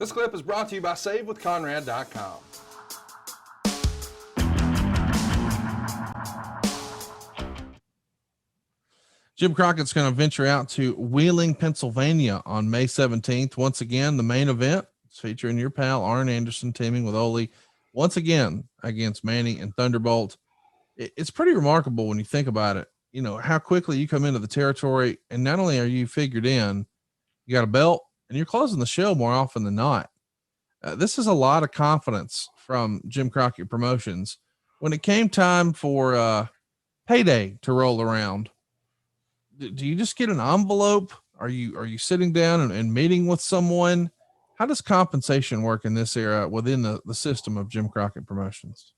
This clip is brought to you by SaveWithConrad.com. Jim Crockett's going to venture out to Wheeling, Pennsylvania on May 17th. Once again, the main event is featuring your pal Arn Anderson teaming with Ole once again against Manny and Thunderbolt. It's pretty remarkable when you think about it, you know, how quickly you come into the territory, and not only are you figured in, you got a belt and you're closing the show more often than not. This is a lot of confidence from Jim Crockett Promotions. When it came time for payday to roll around, do you just get an envelope? Are you sitting down and meeting with someone? How does compensation work in this era within the system of Jim Crockett Promotions?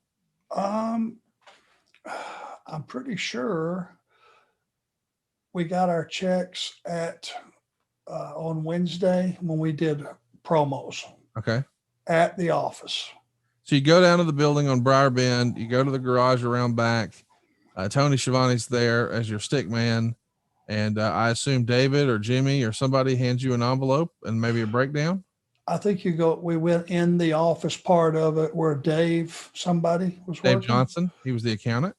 I'm pretty sure we got our checks on Wednesday when we did promos. Okay. At the office. So you go down to the building on Briar Bend, you go to the garage around back. Tony Schiavone's there as your stick man. And I assume David or Jimmy or somebody hands you an envelope and maybe a breakdown. I think we went in the office part of it where somebody was Dave working. Johnson. He was the accountant.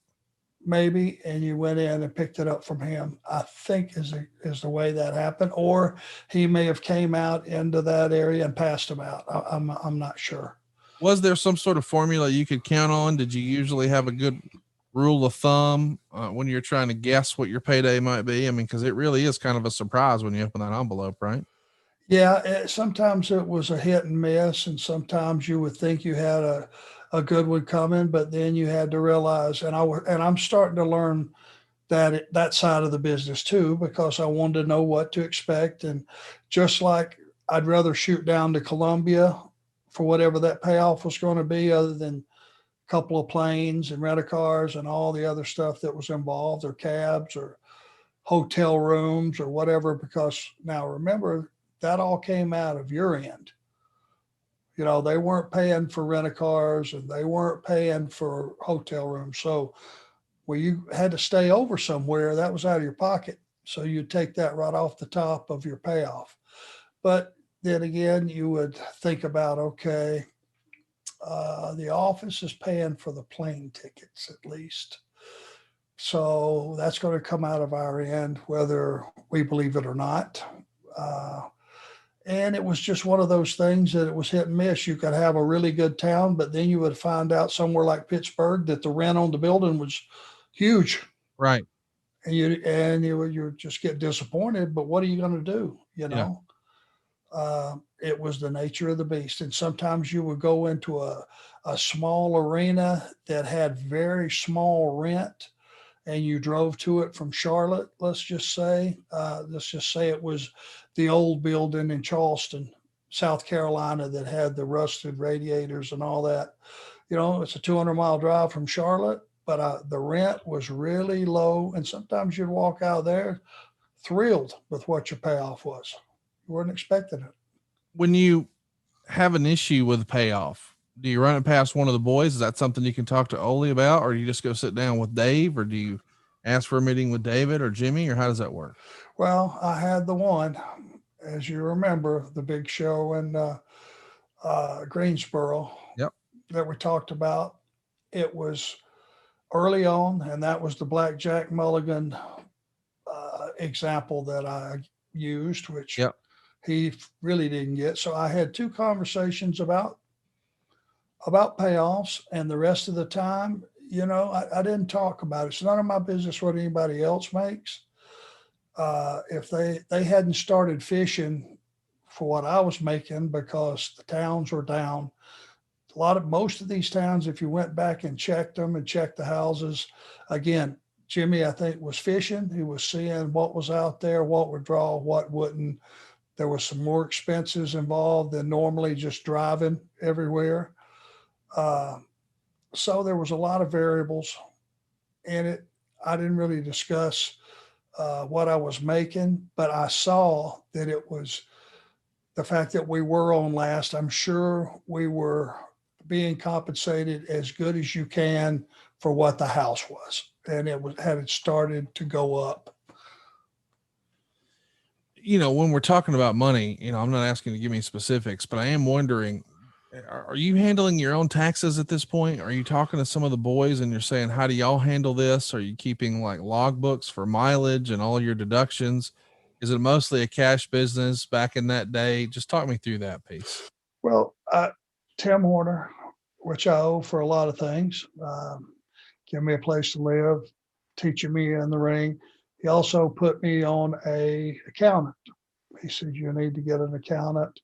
Maybe. And you went in and picked it up from him, I think is the way that happened. Or he may have came out into that area and passed them out. I'm not sure. Was there some sort of formula you could count on? Did you usually have a good rule of thumb when you're trying to guess what your payday might be? I mean, because it really is kind of a surprise when you open that envelope, right? Yeah. Sometimes it was a hit and miss, and sometimes you would think you had a good one coming, but then you had to realize, and I'm starting to learn that side of the business too, because I wanted to know what to expect. And just like I'd rather shoot down to Columbia for whatever that payoff was going to be, other than couple of planes and rental cars and all the other stuff that was involved, or cabs or hotel rooms or whatever, because now remember that all came out of your end. You know, they weren't paying for rental cars and they weren't paying for hotel rooms. So when you had to stay over somewhere, that was out of your pocket. So you take that right off the top of your payoff. But then again, you would think about, okay, the office is paying for the plane tickets at least. So that's going to come out of our end, whether we believe it or not. And it was just one of those things that it was hit and miss. You could have a really good town, but then you would find out somewhere like Pittsburgh that the rent on the building was huge. Right. And you just get disappointed, but what are you going to do? You know? Yeah. It was the nature of the beast. And sometimes you would go into a small arena that had very small rent, and you drove to it from Charlotte. Let's just say it was the old building in Charleston, South Carolina, that had the rusted radiators and all that. You know, it's a 200-mile drive from Charlotte, but the rent was really low. And sometimes you'd walk out there thrilled with what your payoff was. You weren't expecting it. When you have an issue with a payoff, do you run it past one of the boys? Is that something you can talk to Ole about, or do you just go sit down with Dave, or do you ask for a meeting with David or Jimmy, or how does that work? Well, I had the one, as you remember, the big show in Greensboro. Yep. That we talked about. It was early on, and that was the Blackjack Mulligan example that I used, which yep. He really didn't get. So I had two conversations about payoffs, and the rest of the time, you know, I didn't talk about it. It's none of my business what anybody else makes. If they hadn't started fishing for what I was making, because the towns were down. Most of these towns, if you went back and checked them and checked the houses, again, Jimmy, I think, was fishing. He was seeing what was out there, what would draw, what wouldn't. There was some more expenses involved than normally just driving everywhere. So there was a lot of variables in it. I didn't really discuss what I was making, but I saw that it was the fact that we were on last. I'm sure we were being compensated as good as you can for what the house was. And it had started to go up. when we're talking about money, I'm not asking you to give me specifics, but I am wondering, are you handling your own taxes at this point? Are you talking to some of the boys and you're saying, how do y'all handle this? Are you keeping like logbooks for mileage and all your deductions? Is it mostly a cash business back in that day? Just talk me through that piece. Well, Tim Horner, which I owe for a lot of things, give me a place to live, teaching me in the ring. He also put me on a accountant. He said, you need to get an accountant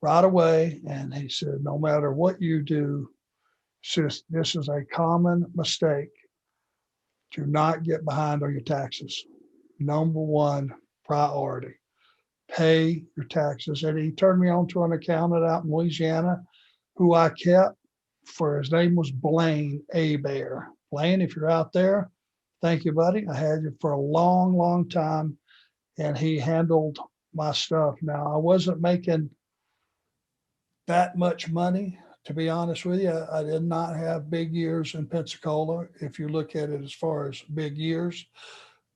right away. And he said, no matter what you do, this is a common mistake. Do not get behind on your taxes. Number one priority, pay your taxes. And he turned me on to an accountant out in Louisiana who I kept his name was Blaine Bear. Blaine, if you're out there, thank you, buddy. I had you for a long, long time, and he handled my stuff. Now, I wasn't making that much money, to be honest with you. I did not have big years in Pensacola. If you look at it as far as big years,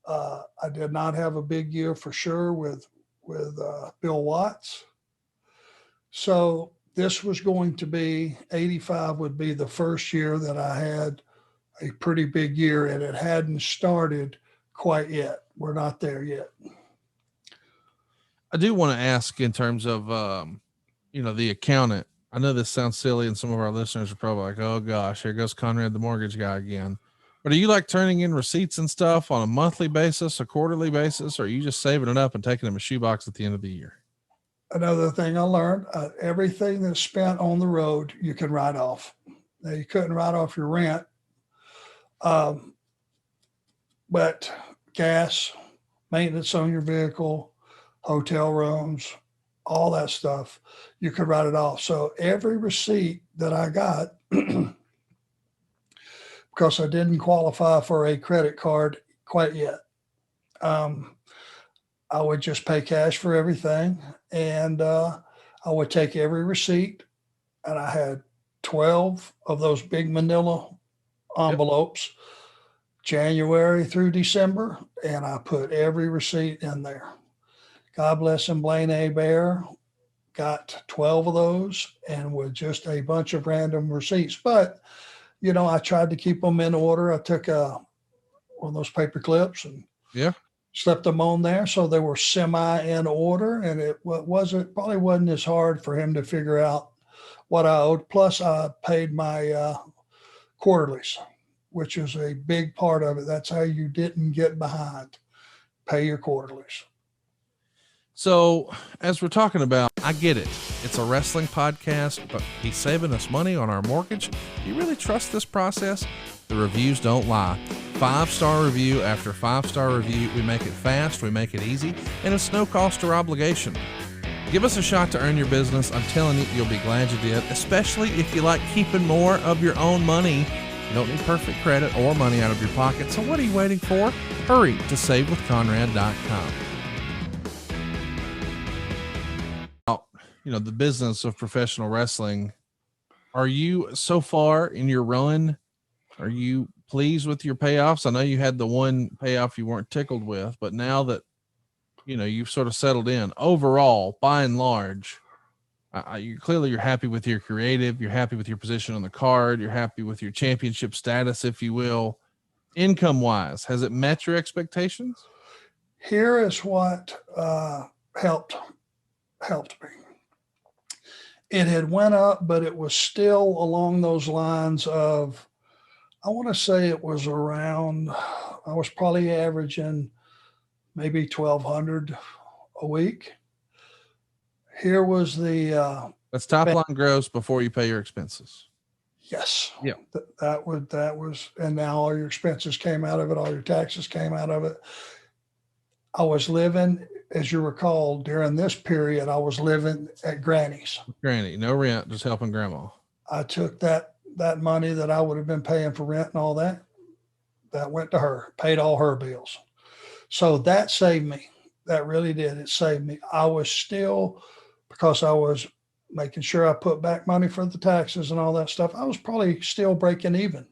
I did not have a big year for sure with Bill Watts. So this was going to be 85 would be the first year that I had a pretty big year, and it hadn't started quite yet. We're not there yet. I do want to ask in terms of, the accountant. I know this sounds silly and some of our listeners are probably like, oh gosh, here goes Conrad, the mortgage guy again. But are you like turning in receipts and stuff on a monthly basis, a quarterly basis, or are you just saving it up and taking them a shoebox at the end of the year? Another thing I learned, everything that's spent on the road, you can write off. Now, you couldn't write off your rent, but gas, maintenance on your vehicle, hotel rooms, all that stuff, you could write it off. So every receipt that I got, because I didn't qualify for a credit card quite yet, I would just pay cash for everything. And I would take every receipt, and I had 12 of those big manila envelopes, January through December, and I put every receipt in there. God bless him, Blaine Bear got 12 of those, and with just a bunch of random receipts. But, I tried to keep them in order. I took one of those paper clips and slipped them on there so they were semi in order, and it probably wasn't as hard for him to figure out what I owed. Plus, I paid my quarterlies, which is a big part of it. That's how you didn't get behind. Pay your quarterlies. So as we're talking about, I get it. It's a wrestling podcast, but he's saving us money on our mortgage. Do you really trust this process? The reviews don't lie. 5-star review after 5-star review. We make it fast, we make it easy, and it's no cost or obligation. Give us a shot to earn your business. I'm telling you, you'll be glad you did, especially if you like keeping more of your own money. You don't need perfect credit or money out of your pocket. So what are you waiting for? Hurry to savewithconrad.com. The business of professional wrestling. Are you so far in your run? Are you pleased with your payoffs? I know you had the one payoff you weren't tickled with, but now that, you've sort of settled in overall, by and large, you're happy with your creative. You're happy with your position on the card. You're happy with your championship status, if you will. Income wise, has it met your expectations? Here is what helped me. It had went up, but it was still along those lines of, I want to say it was around, I was probably averaging maybe 1,200 a week. Here was that's top line gross before you pay your expenses. Yes. Yeah. That was, and now all your expenses came out of it. All your taxes came out of it. I was living, as you recall, during this period, I was living at Granny's. Granny, no rent, just helping grandma. I took that money that I would have been paying for rent and all that went to her, paid all her bills. So that saved me. That really did. It saved me. I was still, because I was making sure I put back money for the taxes and all that stuff, I was probably still breaking even.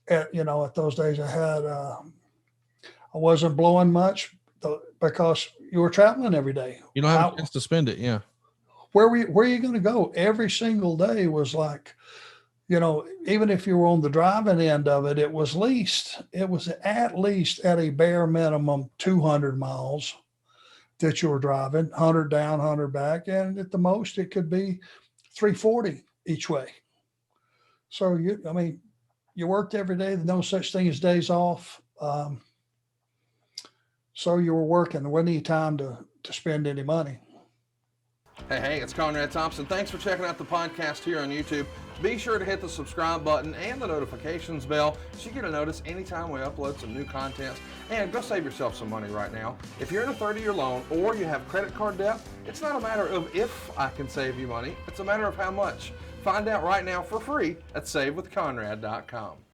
At those days I had, I wasn't blowing much. because you were traveling every day. You don't have a chance to spend it. Yeah. Where are you going to go? Every single day was like, even if you were on the driving end of it, it was at least at a bare minimum 200 miles that you were driving, 100 down, 100 back. And at the most, it could be 340 each way. So you worked every day. There's no such thing as days off. So you were working. There wasn't any time to spend any money. Hey, it's Conrad Thompson. Thanks for checking out the podcast here on YouTube. Be sure to hit the subscribe button and the notifications bell so you get a notice anytime we upload some new content. And go save yourself some money right now. If you're in a 30-year loan or you have credit card debt, it's not a matter of if I can save you money. It's a matter of how much. Find out right now for free at savewithconrad.com.